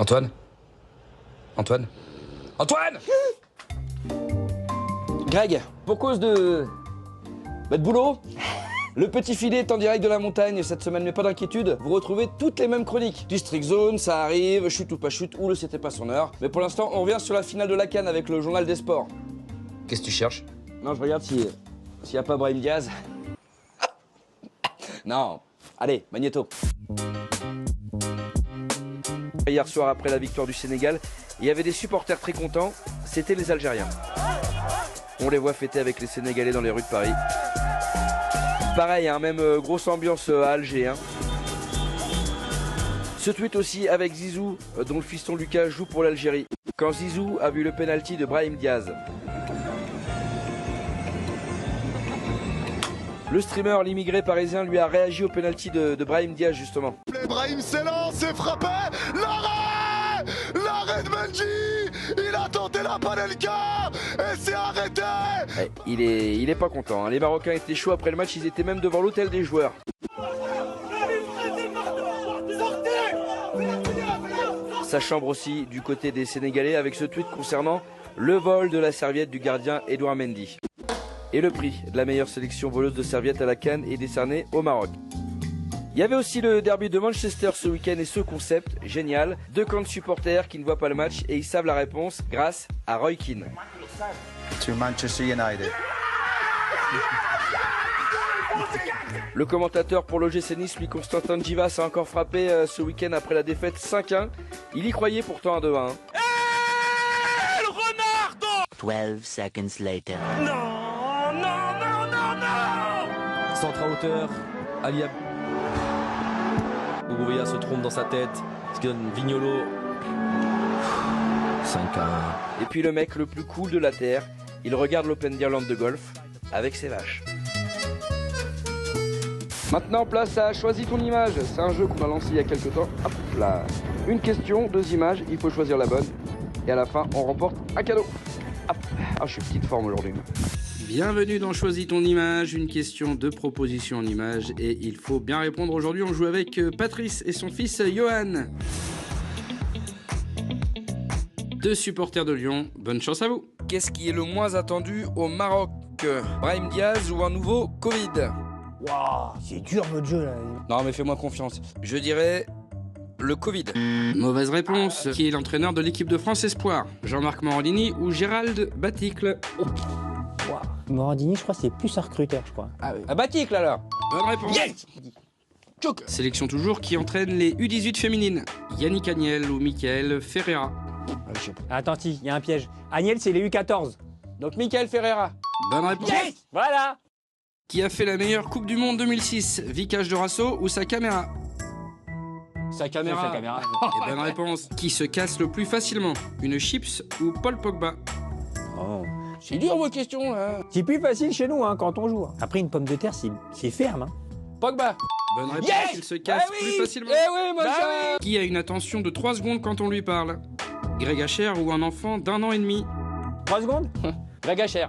Antoine? Antoine? Antoine! Greg, pour cause de boulot, le petit filet est en direct de la montagne cette semaine, mais pas d'inquiétude, vous retrouvez toutes les mêmes chroniques. District Zone, ça arrive, chute ou pas chute, ou le c'était pas son heure. Mais pour l'instant, on revient sur la finale de la CAN avec le journal des sports. Qu'est-ce que tu cherches? Non, je regarde s'il y a pas Brahim Diaz. Non, allez, Magnéto. Hier soir, après la victoire du Sénégal, il y avait des supporters très contents, c'était les Algériens. On les voit fêter avec les Sénégalais dans les rues de Paris. Pareil, hein, même grosse ambiance à Alger. Hein. Ce tweet aussi avec Zizou, dont le fiston Lucas joue pour l'Algérie. Quand Zizou a vu le penalty de Brahim Diaz. Le streamer, l'immigré parisien, lui a réagi au penalty de Brahim Diaz justement. Brahim s'élance, c'est frappé. L'arrêt! L'arrêt de Mendy! Il a tenté la panelka et c'est arrêté! Il est pas content. Hein. Les Marocains étaient chauds après le match, ils étaient même devant l'hôtel des joueurs. Sa chambre aussi du côté des Sénégalais avec ce tweet concernant le vol de la serviette du gardien Edouard Mendy. Et le prix de la meilleure sélection voleuse de serviettes à la CAN est décerné au Maroc. Il y avait aussi le derby de Manchester ce week-end et ce concept, génial, 2 camps de supporters qui ne voient pas le match et ils savent la réponse grâce à Roy Keane. To Manchester United. Le commentateur pour l'OGC Nice, lui Constantin Djivas, a encore frappé ce week-end après la défaite 5-1. Il y croyait pourtant à 2-1. El Ronaldo! 12 seconds later. Non, non, non, non, non! Centre à hauteur, Alia. Gourouveia se trompe dans sa tête, ce qui donne Vignolo. 5-1. Et puis le mec le plus cool de la Terre, il regarde l'Open d'Irlande de golf avec ses vaches. Maintenant, place à Choisis ton image. C'est un jeu qu'on a lancé il y a quelques temps. Hop là. Une question, 2 images, il faut choisir la bonne. Et à la fin, on remporte un cadeau. Hop. Ah, je suis petite forme aujourd'hui. Bienvenue dans Choisis ton image, une question, 2 propositions en images. Et il faut bien répondre aujourd'hui. On joue avec Patrice et son fils Johan. 2 supporters de Lyon, bonne chance à vous. Qu'est-ce qui est le moins attendu au Maroc? Brahim Diaz ou un nouveau Covid? Waouh, c'est dur votre jeu là. Non mais fais-moi confiance. Je dirais le Covid. Mauvaise réponse. Qui est l'entraîneur de l'équipe de France Espoir? Jean-Marc Morandini ou Gérald Baticle? Waouh. Morandini, je crois que c'est plus un recruteur, je crois. Ah oui. À Baticle alors. Bonne réponse. Yes. Sélection toujours qui entraîne les U18 féminines. Yannick Agnel ou Mickaël Ferreira? Je sais pas. Attends, il y a un piège. Agnel, c'est les U14. Donc Mickaël Ferreira. Bonne réponse. Yes. Voilà. Qui a fait la meilleure Coupe du Monde 2006? Vicage de Rasso ou sa caméra? Sa caméra. Sa caméra. Et bonne réponse. Qui se casse le plus facilement? Une chips ou Paul Pogba? Oh. C'est dur vos questions là. C'est plus facile chez nous hein, quand on joue. Après, une pomme de terre, c'est ferme. Hein. Pogba. Bonne réponse. Yes. Il se casse plus facilement. Eh oui, moi oui. Qui a une attention de 3 secondes quand on lui parle? Greg Hacher ou un enfant d'1 an et demi? 3 secondes. Greg Hacher.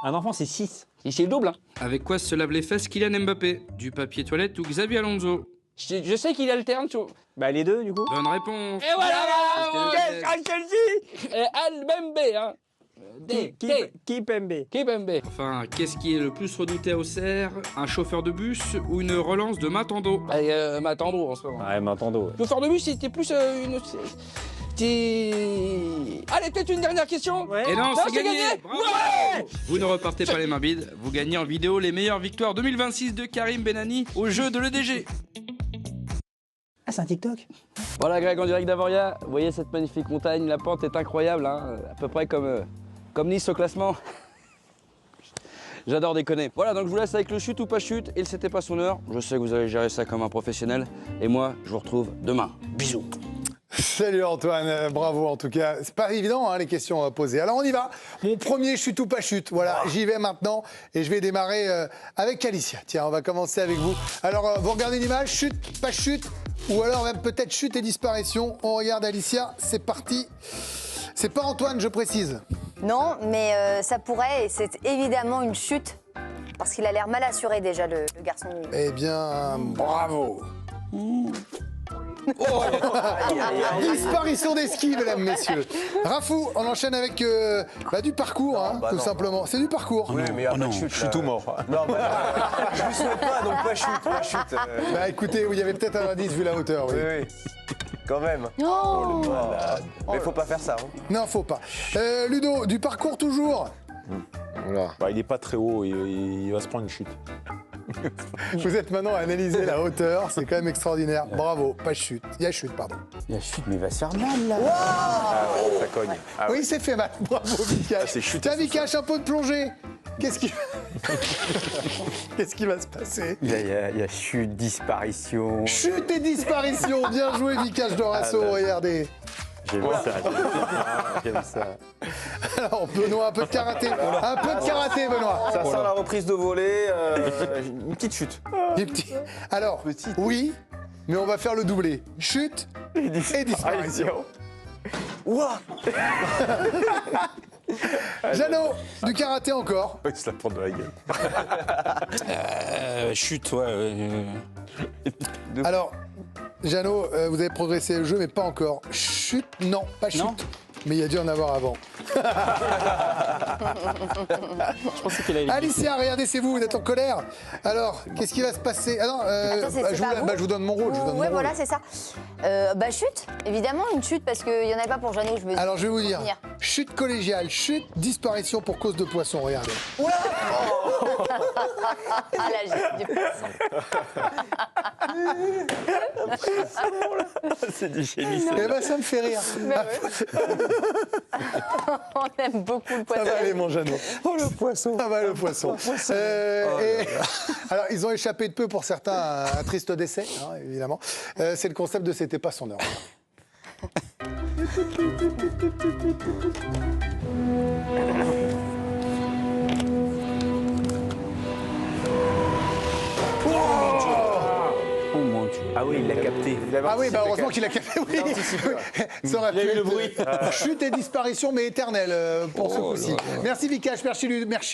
Un enfant, c'est 6. Et c'est le double. Hein. Avec quoi se lave les fesses Kylian Mbappé? Du papier toilette ou Xavi Alonso? Je sais qu'il alterne, tu vois. Bah les deux, du coup. Bonne réponse. Et voilà. Chelsea. Et Al-Bembe, hein. Kipembe. Enfin, qu'est-ce qui est le plus redouté à Auxerre? Un chauffeur de bus ou une relance de Matando? Matando en ce moment. Ouais, Matando. Ouais. Chauffeur de bus, c'était plus une... Allez, peut-être une dernière question. Ouais. Et non, c'est gagné. Bravo. Ouais. Vous ne repartez pas les mains vides. Vous gagnez en vidéo les meilleures victoires 2026 de Karim Benani au jeu de l'EDG. Ah, c'est un TikTok. Voilà Greg en direct d'Avoria. Vous voyez cette magnifique montagne, la pente est incroyable, hein, à peu près comme Nice au classement. J'adore déconner. Voilà, donc je vous laisse avec le chute ou pas chute. Il c'était pas son heure. Je sais que vous allez gérer ça comme un professionnel. Et moi, je vous retrouve demain. Bisous. Salut Antoine, bravo en tout cas. C'est pas évident hein, les questions posées. Alors on y va. Mon premier chute ou pas chute. Voilà, j'y vais maintenant et je vais démarrer avec Alicia. Tiens, on va commencer avec vous. Alors vous regardez l'image, chute, pas chute, ou alors même peut-être chute et disparition. On regarde Alicia, c'est parti. C'est pas Antoine, je précise. Non, mais ça pourrait, et c'est évidemment une chute, parce qu'il a l'air mal assuré déjà, le garçon. Eh bien, bravo. Disparition des skis, mesdames, messieurs. Rafou, on enchaîne avec du parcours, hein, tout simplement. C'est du parcours. Oui, mais non, je suis tout mort. Non, je ne souhaite pas, donc pas chute. Bah écoutez, il y avait peut-être un indice vu la hauteur. Oui. Oui. Quand même. Non. Mais faut pas faire ça. Hein. Non, faut pas. Ludo, du parcours toujours. Bah, il n'est pas très haut, il va se prendre une chute. Vous êtes maintenant à analyser la hauteur, c'est quand même extraordinaire. Bravo, pas de chute. Il y a chute, pardon. Il a chute, mais il va se faire mal là. Ça cogne. Ah, Oui, il s'est fait mal. Bravo, Vikash. c'est chute. Tiens, Vikash, un peu de plongée. Qu'est-ce qui va se passer? Il y a chute, disparition. Chute et disparition. Bien joué, Vikash Dorasso. Regardez. J'ai vu ça. J'ai vu ça. Alors, Benoît, un peu de karaté. Un peu de karaté, Benoît. Ça sent la reprise de volée, une petite chute. Des petits- Alors, oui, mais on va faire le doublé. Chute et disparition. Ouah. Jeannot, du karaté encore. Il se la prend de la gueule. Chute, ouais. Alors, Jeannot, vous avez progressé le jeu, mais pas encore. Chute, non, pas chute. Non. Mais il y a dû en avoir avant. Je pensais qu'il allait. Alicia, regardez, c'est vous, vous êtes en colère. Alors, qu'est-ce qui va se passer? Ah non, Attends, c'est je, pas vous, vous je vous donne mon rôle. Je vous donne mon Ouais, rôle. voilà, c'est ça. Chute, évidemment, une chute, parce qu'il n'y en avait pas pour Jeannot, je me dis. Alors, je vais vous dire. Venir. Chute collégiale, chute, disparition pour cause de poisson, regardez. Ah là, j'ai du poisson. C'est du génie. Eh ben, ça me fait rire. On aime beaucoup le Ça poisson. va aller, mon Jeannot. Oh le poisson. Ça va, le poisson. Alors, ils ont échappé de peu pour certains à un triste décès, hein, évidemment. C'est le concept de C'était pas son heure. Oh mon Dieu. Ah oui, il l'a capté. Ah oui, bah heureusement qu'il a capté. Oui. Ça aurait pu être chute et disparition, mais éternelle pour ce coup-ci. Merci Vikash, merci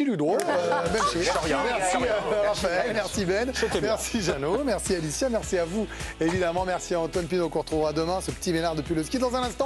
Ludo. Merci Raphaël, merci Ben, merci Jeannot, merci Alicia, merci à vous. Évidemment, merci à Antoine Pinot qu'on retrouvera demain, ce petit vénard depuis le ski dans un instant.